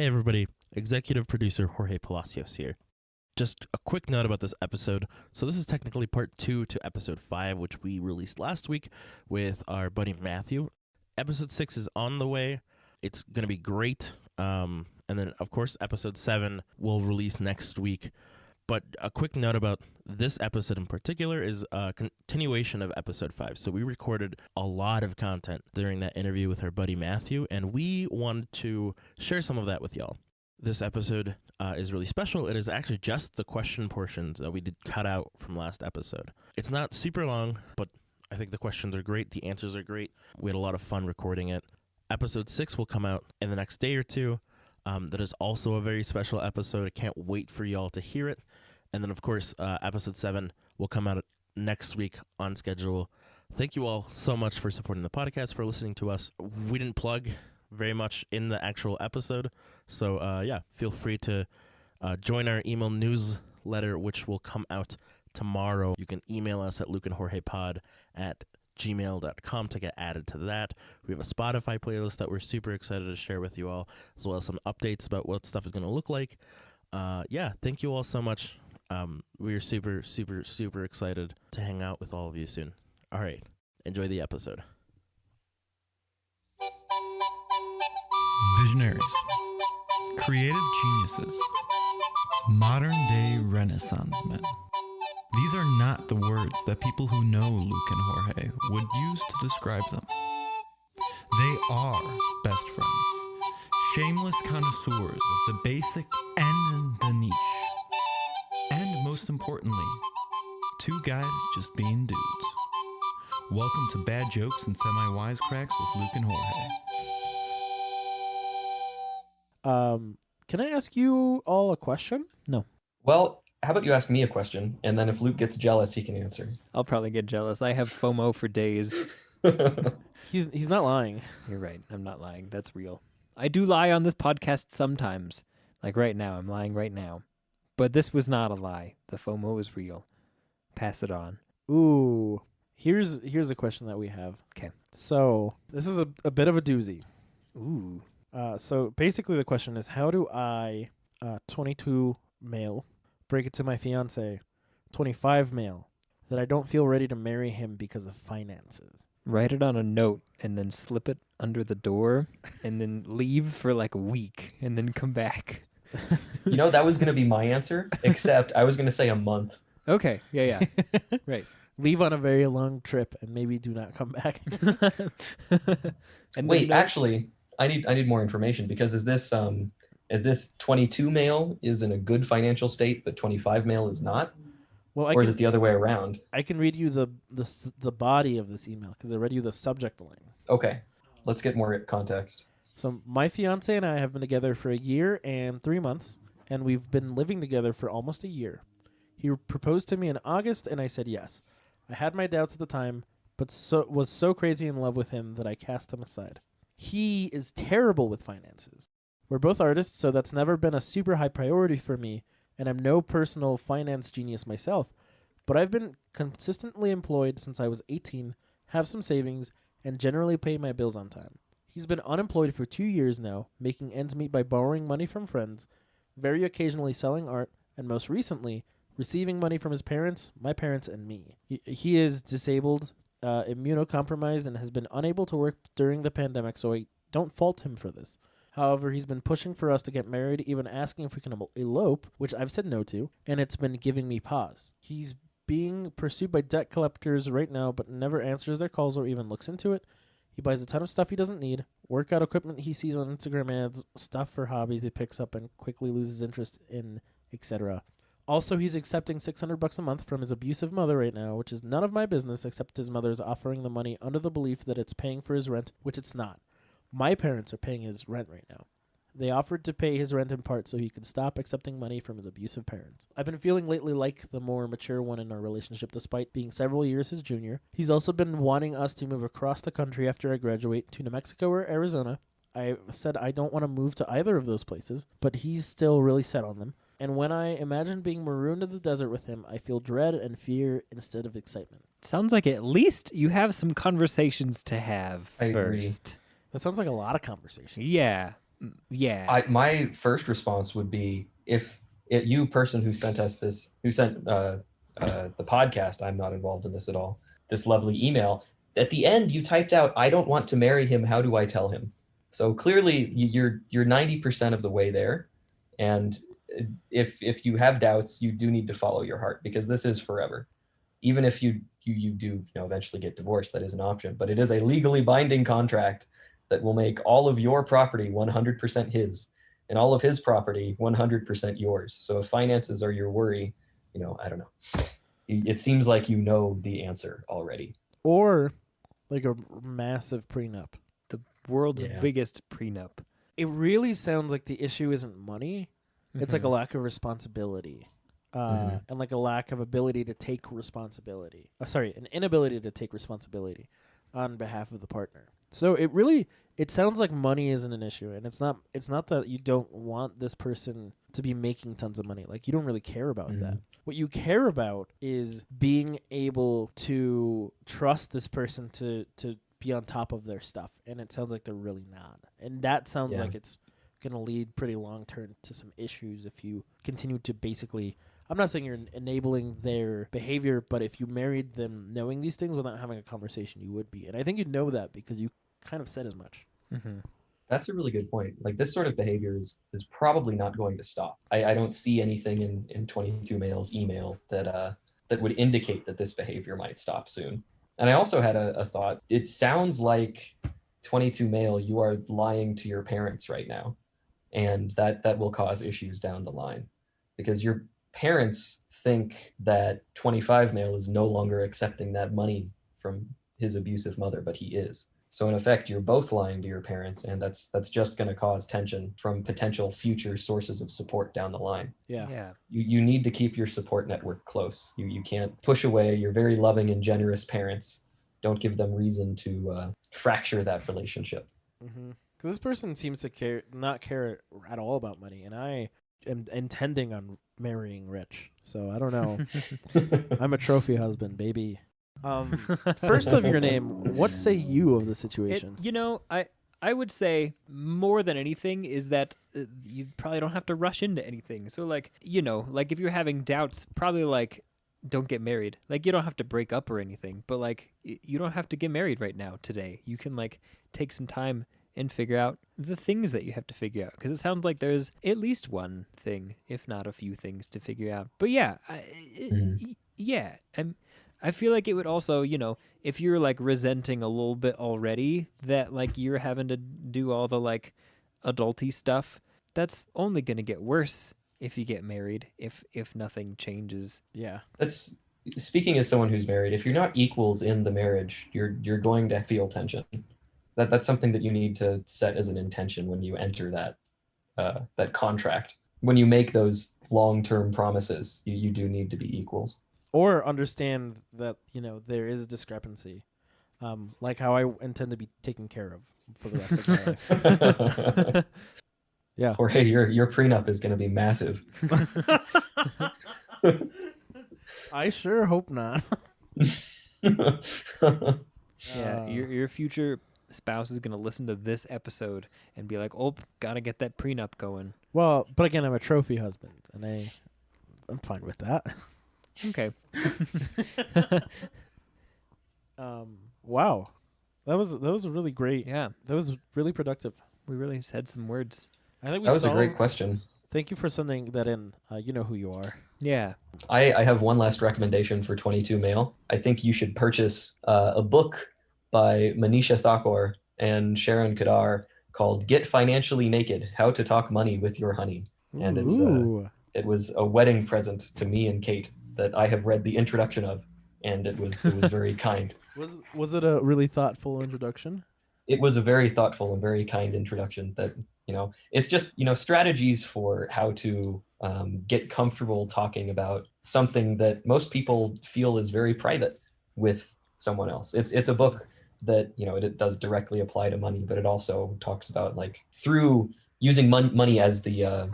Hey everybody, executive producer Jorge Palacios here. Just a quick note about this episode. So this is technically part 2 to episode 5, which we released last week with our buddy Matthew. Episode 6 is on the way. It's going to be great. And then, of course, episode 7 will release next week. But a quick note about this episode in particular is a continuation of episode 5. So we recorded a lot of content during that interview with our buddy Matthew, and we wanted to share some of that with y'all. This episode is really special. It is actually just the question portions that we did cut out from last episode. It's not super long, but I think the questions are great. The answers are great. We had a lot of fun recording it. Episode 6 will come out in the next day or two. That is also a very special episode. I can't wait for y'all to hear it. And then, of course, episode 7 will come out next week on schedule. Thank you all so much for supporting the podcast, for listening to us. We didn't plug very much in the actual episode. So, feel free to join our email newsletter, which will come out tomorrow. You can email us at lukeandjorgepod@gmail.com to get added to that. We have a Spotify playlist that we're super excited to share with you all, as well as some updates about what stuff is going to look like. Thank you all so much. We're super, super, super excited to hang out with all of you soon. All right. Enjoy the episode. Visionaries, creative geniuses, modern-day Renaissance men. These are not the words that people who know Luke and Jorge would use to describe them. They are best friends, shameless connoisseurs of the basic and the niche. And most importantly, two guys just being dudes. Welcome to Bad Jokes and Semi-Wisecracks with Luke and Jorge. Can I ask you all a question? No. Well, how about you ask me a question, and then if Luke gets jealous, he can answer. I'll probably get jealous. I have FOMO for days. He's not lying. You're right. I'm not lying. That's real. I do lie on this podcast sometimes. Like right now. I'm lying right now. But this was not a lie. The FOMO is real. Pass it on. Ooh. Here's a question that we have. Okay. So this is a bit of a doozy. Ooh. So basically the question is, how do I, 22 male, break it to my fiance, 25 male, that I don't feel ready to marry him because of finances? Write it on a note and then slip it under the door and then leave for like a week and then come back. You know, that was going to be my answer, except I was going to say a month. Okay. Yeah. Right. Leave on a very long trip and maybe do not come back. And wait, actually, I need more information, because is this 22 male is in a good financial state, but 25 male is not? Well, or is it the other way around? I can read you the body of this email because I read you the subject line. Okay, let's get more context. So my fiance and I have been together for 1 year and 3 months, and we've been living together for almost a year. He proposed to me in August, and I said yes. I had my doubts at the time, but was so crazy in love with him that I cast him aside. He is terrible with finances. We're both artists, so that's never been a super high priority for me, and I'm no personal finance genius myself, but I've been consistently employed since I was 18, have some savings, and generally pay my bills on time. He's been unemployed for 2 years now, making ends meet by borrowing money from friends, very occasionally selling art, and most recently, receiving money from his parents, my parents, and me. He is disabled, immunocompromised, and has been unable to work during the pandemic, so I don't fault him for this. However, he's been pushing for us to get married, even asking if we can elope, which I've said no to, and it's been giving me pause. He's being pursued by debt collectors right now, but never answers their calls or even looks into it. He buys a ton of stuff he doesn't need, workout equipment he sees on Instagram ads, stuff for hobbies he picks up and quickly loses interest in, etc. Also, he's accepting $600 a month from his abusive mother right now, which is none of my business, except his mother's offering the money under the belief that it's paying for his rent, which it's not. My parents are paying his rent right now. They offered to pay his rent in part so he could stop accepting money from his abusive parents. I've been feeling lately like the more mature one in our relationship, despite being several years his junior. He's also been wanting us to move across the country after I graduate to New Mexico or Arizona. I said I don't want to move to either of those places, but he's still really set on them. And when I imagine being marooned in the desert with him, I feel dread and fear instead of excitement. Sounds like at least you have some conversations to have I agree. first. That sounds like a lot of conversation. Yeah. Yeah. My first response would be, if you person who sent us this, who sent the podcast, I'm not involved in this at all, this lovely email, at the end you typed out, "I don't want to marry him. How do I tell him?" So clearly you're 90% of the way there. And if you have doubts, you do need to follow your heart, because this is forever. Even if you do eventually get divorced, that is an option, but it is a legally binding contract that will make all of your property 100% his, and all of his property 100% yours. So if finances are your worry, I don't know. It seems like you know the answer already. Or like a massive prenup. The world's Yeah. biggest prenup. It really sounds like the issue isn't money. It's like a Mhm. lack of responsibility. And like a lack of ability to take responsibility. An inability to take responsibility on behalf of the partner. So it sounds like money isn't an issue, and it's not that you don't want this person to be making tons of money. Like, you don't really care about that. What you care about is being able to trust this person to be on top of their stuff, and it sounds like they're really not. And that sounds like it's going to lead pretty long term to some issues if you continue to basically, I'm not saying you're enabling their behavior, but if you married them knowing these things without having a conversation, you would be. And I think you know that because you kind of said as much. That's a really good point. Like, this sort of behavior is probably not going to stop. I don't see anything in 22 Male's email that would indicate that this behavior might stop soon. And I also had a thought. It sounds like 22 Male, you are lying to your parents right now, and that will cause issues down the line, because your parents think that 25 Male is no longer accepting that money from his abusive mother, but he is. So in effect, you're both lying to your parents, and that's just going to cause tension from potential future sources of support down the line. Yeah. You need to keep your support network close. You can't push away your very loving and generous parents. Don't give them reason to fracture that relationship. Because this person seems to not care at all about money, and I am intending on marrying rich. So I don't know. I'm a trophy husband, baby. First of your name, what say you of the situation? I would say more than anything is that you probably don't have to rush into anything. So like if you're having doubts, probably like don't get married. Like, you don't have to break up or anything, but like you don't have to get married right now today. You can like take some time and figure out the things that you have to figure out, because it sounds like there's at least one thing, if not a few things to figure out. But yeah, I feel like it would also, if you're like resenting a little bit already that like you're having to do all the like adulty stuff, that's only going to get worse if you get married, if nothing changes. Yeah. That's, speaking as someone who's married, if you're not equals in the marriage, you're going to feel tension. That's something that you need to set as an intention when you enter that contract. When you make those long-term promises, you do need to be equals. Or understand that, there is a discrepancy. Like how I intend to be taken care of for the rest of my life. Yeah. Jorge, your prenup is going to be massive. I sure hope not. Yeah, your future spouse is going to listen to this episode and be like, "Oh, gotta get that prenup going." Well, but again, I'm a trophy husband, and I'm fine with that. Okay. Wow, that was really great. Yeah, That was really productive. we really said some words. I think we That was a great solved- question. Thank you for sending that in. You know who you are. Yeah. I have one last recommendation for 22 Male. I think you should purchase a book by Manisha Thakur and Sharon Kadar called "Get Financially Naked: How to Talk Money with Your Honey." And it was a wedding present to me and Kate that I have read the introduction of, and it was very kind. Was it a really thoughtful introduction? It was a very thoughtful and very kind introduction that, it's just, strategies for how to get comfortable talking about something that most people feel is very private with someone else. It's a book that, it does directly apply to money, but it also talks about like through using money as the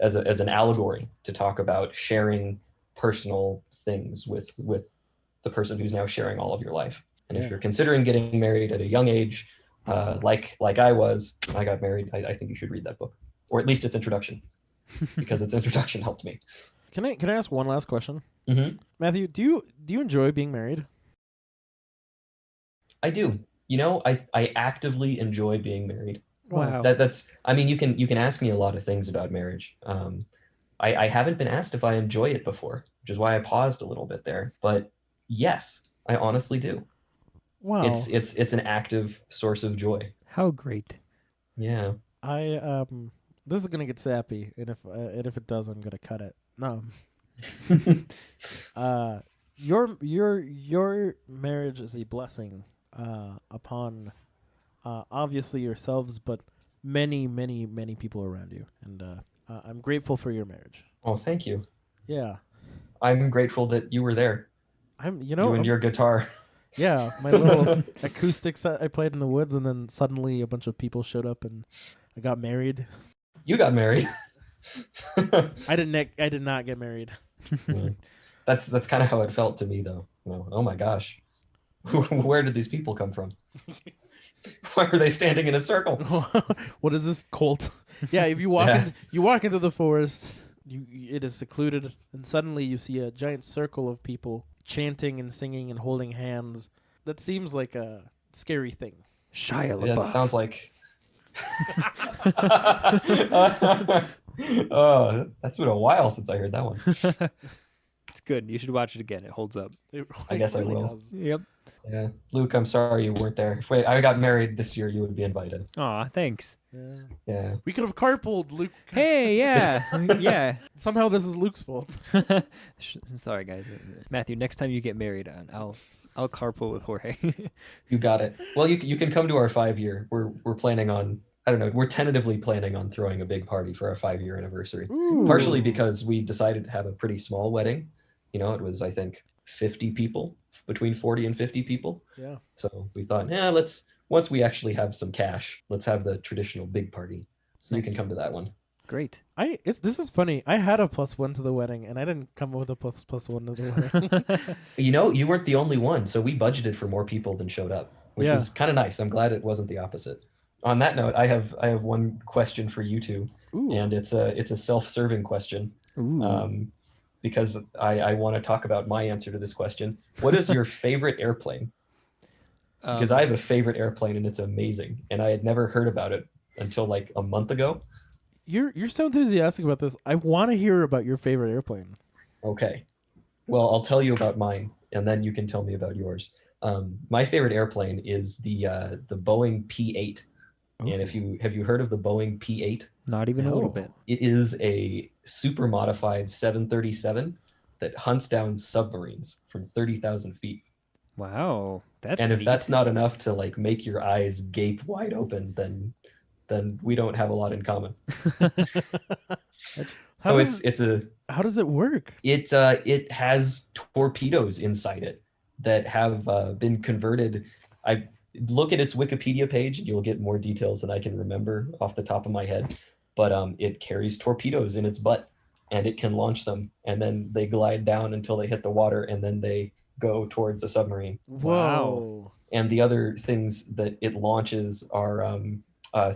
as an allegory to talk about sharing personal things with the person who's now sharing all of your life. And if you're considering getting married at a young age, like I was when I got married. I think you should read that book, or at least its introduction, because its introduction helped me. Can I ask one last question? Mm-hmm. Matthew, do you enjoy being married? I do. You know, I actively enjoy being married. Wow. That's. I mean, you can ask me a lot of things about marriage. I haven't been asked if I enjoy it before, which is why I paused a little bit there. But yes, I honestly do. Wow. It's an active source of joy. How great. Yeah. I this is gonna get sappy, and if it does, I'm gonna cut it. No. Your marriage is a blessing upon obviously yourselves, but many people around you, and I'm grateful for your marriage. Oh, thank you. Yeah, I'm grateful that you were there. You and your guitar. Yeah, my little acoustic set I played in the woods, and then suddenly a bunch of people showed up, and I got married. You got married. I did not get married. Yeah. That's kind of how it felt to me, though. You know, oh my gosh, where did these people come from? Why are they standing in a circle? What is this cult? Yeah, if you walk into the forest, it is secluded, and suddenly you see a giant circle of people chanting and singing and holding hands. That seems like a scary thing. Shia LaBeouf. Yeah, it sounds like. Oh, that's been a while since I heard that one. It's good. You should watch it again. It holds up. I guess really I will. does. Yep. Yeah, Luke, I'm sorry you weren't there. If I got married this year, you would be invited. Aw, thanks. Yeah. We could have carpooled, Luke. Hey, yeah. Yeah. Somehow this is Luke's fault. I'm sorry, guys. Matthew, next time you get married, I'll carpool with Jorge. You got it. Well, you can come to our 5-year. We're planning on, I don't know, we're tentatively planning on throwing a big party for our 5-year anniversary. Ooh. Partially because we decided to have a pretty small wedding. You know, it was, I think, 50 people, between 40 and 50 people. Yeah. So we thought, once we actually have some cash, let's have the traditional big party. So you can come to that one. Great. This is funny. I had a +1 to the wedding, and I didn't come with a +1 to the wedding. You know, you weren't the only one. So we budgeted for more people than showed up, which Yeah. was kind of nice. I'm glad it wasn't the opposite. On that note, I have one question for you two, Ooh. and it's a self-serving question. Ooh. Because I want to talk about my answer to this question. What is your favorite airplane? Because I have a favorite airplane and it's amazing, and I had never heard about it until like a month ago. You're so enthusiastic about this. I want to hear about your favorite airplane. Okay, well, I'll tell you about mine, and then you can tell me about yours. My favorite airplane is the Boeing P-8, and have you heard of the Boeing P-8? Not even a little bit. It is a super modified 737 that hunts down submarines from 30,000 feet. Wow. That's And if neat. that's not enough to like make your eyes gape wide open, then we don't have a lot in common. How How does it work? It has torpedoes inside it that have been converted. I look at its Wikipedia page and you'll get more details than I can remember off the top of my head. But it carries torpedoes in its butt, and it can launch them, and then they glide down until they hit the water, and then they go towards a submarine. Whoa. And the other things that it launches are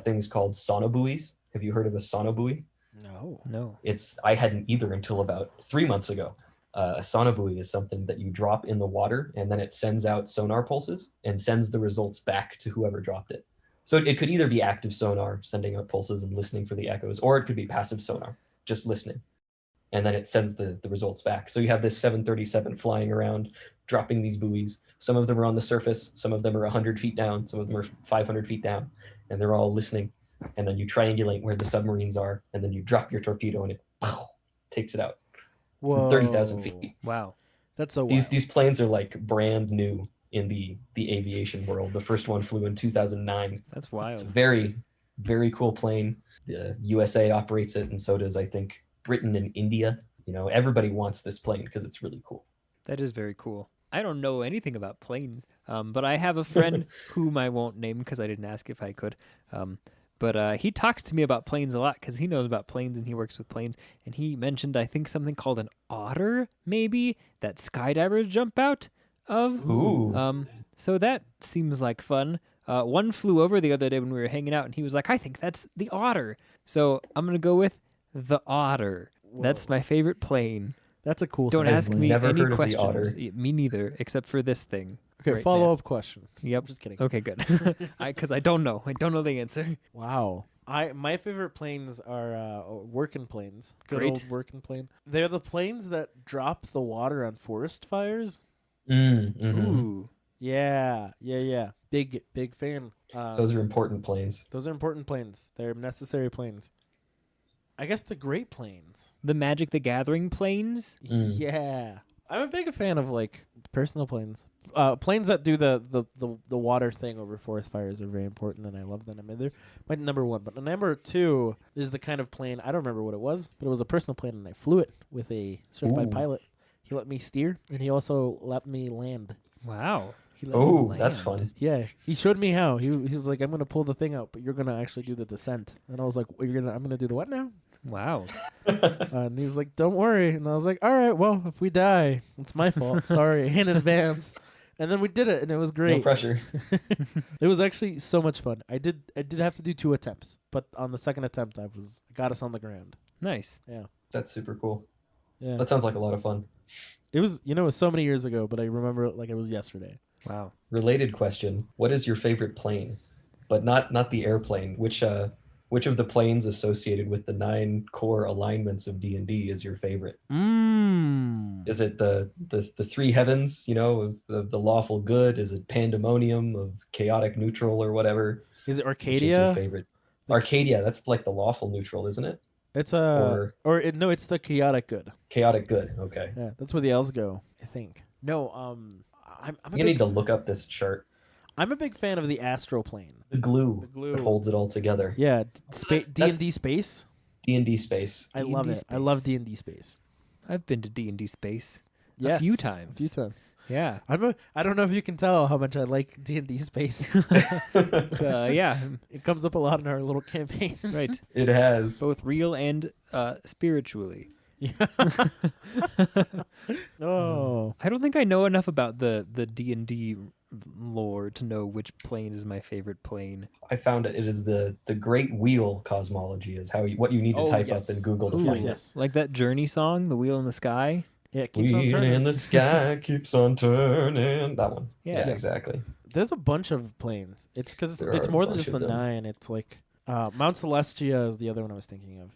things called sonobuoys. Have you heard of a sonobuoy? No. I hadn't either until about 3 months ago. A sonobuoy is something that you drop in the water, and then it sends out sonar pulses and sends the results back to whoever dropped it. So it could either be active sonar, sending out pulses and listening for the echoes, or it could be passive sonar, just listening. And then it sends the results back. So you have this 737 flying around, dropping these buoys. Some of them are on the surface, some of them are 100 feet down, some of them are 500 feet down, and they're all listening. And then you triangulate where the submarines are, and then you drop your torpedo, and it takes it out. Whoa. 30,000 feet. Wow. That's so wild. These planes are like brand new in the aviation world. The first one flew in 2009. That's It's a wild. very, very cool plane. The USA operates it, and so does, I think, Britain and India. You know, everybody wants this plane because it's really cool. That is very cool. I don't know anything about planes, but I have a friend whom I won't name because I didn't ask if I could. But he talks to me about planes a lot because he knows about planes and he works with planes. And he mentioned, I think, something called an otter, maybe, that skydivers jump out of. Ooh. So that seems like fun. One flew over the other day when we were hanging out, and he was like, I think that's the otter. So I'm going to go with the otter. That's my favorite plane. That's a cool. Don't sounding ask plane. me Never any heard of the questions. otter. Me neither, except for this thing. Okay, right follow there. up question. Yep. Just kidding. Okay, good. Because I don't know. I don't know the answer. Wow. My favorite planes are working planes. Good Great. old working plane. They're the planes that drop the water on forest fires. Ooh. Yeah. Big fan. Those are important planes. Those are important planes. They're necessary planes. I guess the Great Planes. The Magic the Gathering planes? Yeah. I'm a big fan of like personal planes. Planes that do the water thing over forest fires are very important, and I love them. I mean, they're my number one. But the number two is the kind of plane, I don't remember what it was, but it was a personal plane, and I flew it with a certified Ooh. pilot. He let me steer, and he also let me land. Wow. He let me Oh, that's land. fun. Yeah, he showed me how. He was like, "I'm gonna pull the thing out, but you're gonna actually do the descent." And I was like, I'm gonna do the what now?" Wow. And he's like, "Don't worry." And I was like, "All right, well, if we die, it's my fault. Sorry in advance." And then we did it, and it was great. No pressure. It was actually so much fun. I did have to do 2 attempts, but on the second attempt, I got us on the ground. Nice. That's super cool. Yeah, That sounds like a lot of fun. it was. It was so many years ago, but I remember it like it was yesterday. Wow. Related question: what is your favorite plane? But not the airplane. Which of the planes associated with the 9 core alignments of D&D is your favorite? Is it the 3 heavens? Of the lawful good? Is it pandemonium of chaotic neutral or whatever? Is it Which is your Arcadia? favorite? Arcadia. That's like the lawful neutral, isn't it? It's Or it's the chaotic good. chaotic good. Okay. Yeah, that's where the elves go, I think. No, I'm a You need big, to look up this chart. I'm a big fan of the astral plane. The glue, The glue. that holds it all together. Yeah, that's- D&D space. D&D space. I love D&D it. I love space. D&D space. I've been to D&D space Yes, a few times. A few times. Yeah. I don't know if you can tell how much I like D&D space. Yeah. It comes up a lot in our little campaign. Right. It has. Both real and spiritually. Yeah. Oh. I don't think I know enough about the D&D lore to know which plane is my favorite plane. I found it. It is the Great Wheel cosmology is what you need to Oh, type yes. up in Google to Ooh, find yes. Like that Journey song, The Wheel in the Sky. Yeah, it it. keeps on Wheel turning. in the sky keeps on turning. That one. Yeah. Yeah, Yes. exactly. There's a bunch of planes. It's because There it's are a more than bunch just of the them. 9. It's like Mount Celestia is the other one I was thinking of.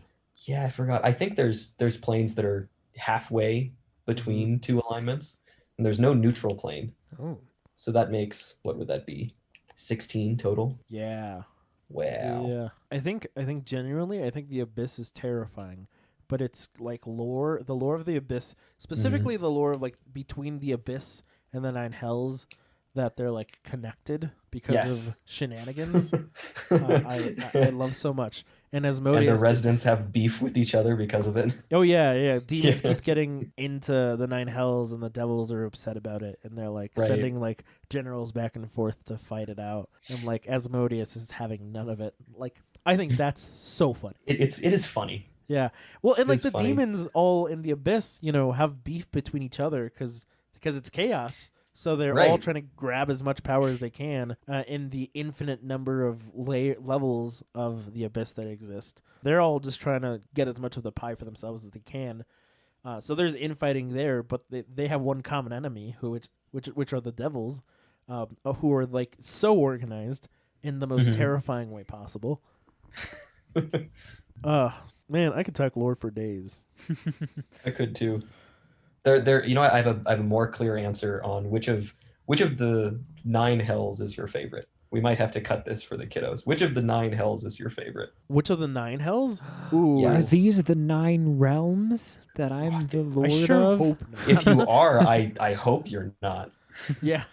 Yeah, I forgot. I think there's planes that are halfway between 2 alignments, and there's no neutral plane. Oh. So that makes, what would that be? 16 total? Yeah. Wow. Yeah. I think genuinely, I think the Abyss is terrifying, but it's like the lore of the Abyss, specifically the lore of like between the Abyss and the 9 Hells, that they're like connected because Yes. of shenanigans. I love so much. And And Asmodeus, the residents have beef with each other because of it. oh yeah, demons Yeah. keep getting into the 9 Hells, and the devils are upset about it, and they're like Right. sending like generals back and forth to fight it out. And like Asmodeus is having none of it. Like I think that's so funny. It is funny. Yeah. Well, and It like is the funny. demons all in the Abyss, have beef between each other because it's chaos. So they're all Right. trying to grab as much power as they can in the infinite number of levels of the Abyss that exist. They're all just trying to get as much of the pie for themselves as they can. So there's infighting there, but they have one common enemy, which are the devils, who are like so organized in the most Mhm. terrifying way possible. Man, I could talk lore for days. I could too. There. I have a more clear answer on which of the 9 hells is your favorite. We might have to cut this for the kiddos. Which of the 9 hells is your favorite? Which of the 9 hells? Ooh, Yes. Are these the 9 realms that I'm the lord I sure of? hope not. If you are, I hope you're not. Yeah.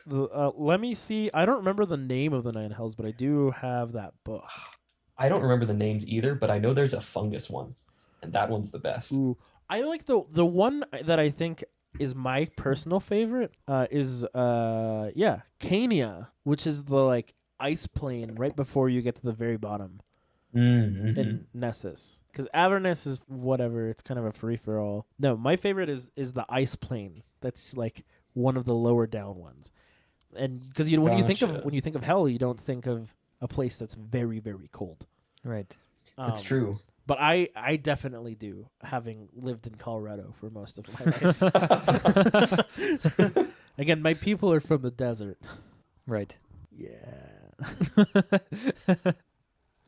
Let me see. I don't remember the name of the 9 hells, but I do have that book. I don't remember the names either, but I know there's a fungus one, and that one's the best. Ooh, I like the one that I think is my personal favorite. Is Cania, which is the like ice plane right before you get to the very bottom Mm-hmm. in Nessus. Because Avernus is whatever. It's kind of a free for all. No, my favorite is the ice plane. That's like one of the lower down ones. And because when you think Gotcha. of hell, you don't think of a place that's very, very cold. Right. That's Um, true. But I definitely do, having lived in Colorado for most of my life. Again, my people are from the desert. Right. Yeah.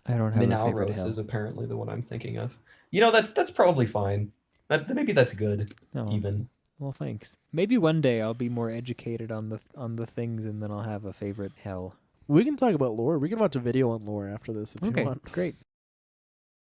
I don't have a favorite Minalros hell. is apparently the one I'm thinking of. You know, that's probably fine. Maybe that's good. No. Even. Well, thanks. Maybe one day I'll be more educated on the things, and then I'll have a favorite hell. We can talk about lore. We can watch a video on lore after this if you Okay, want. great.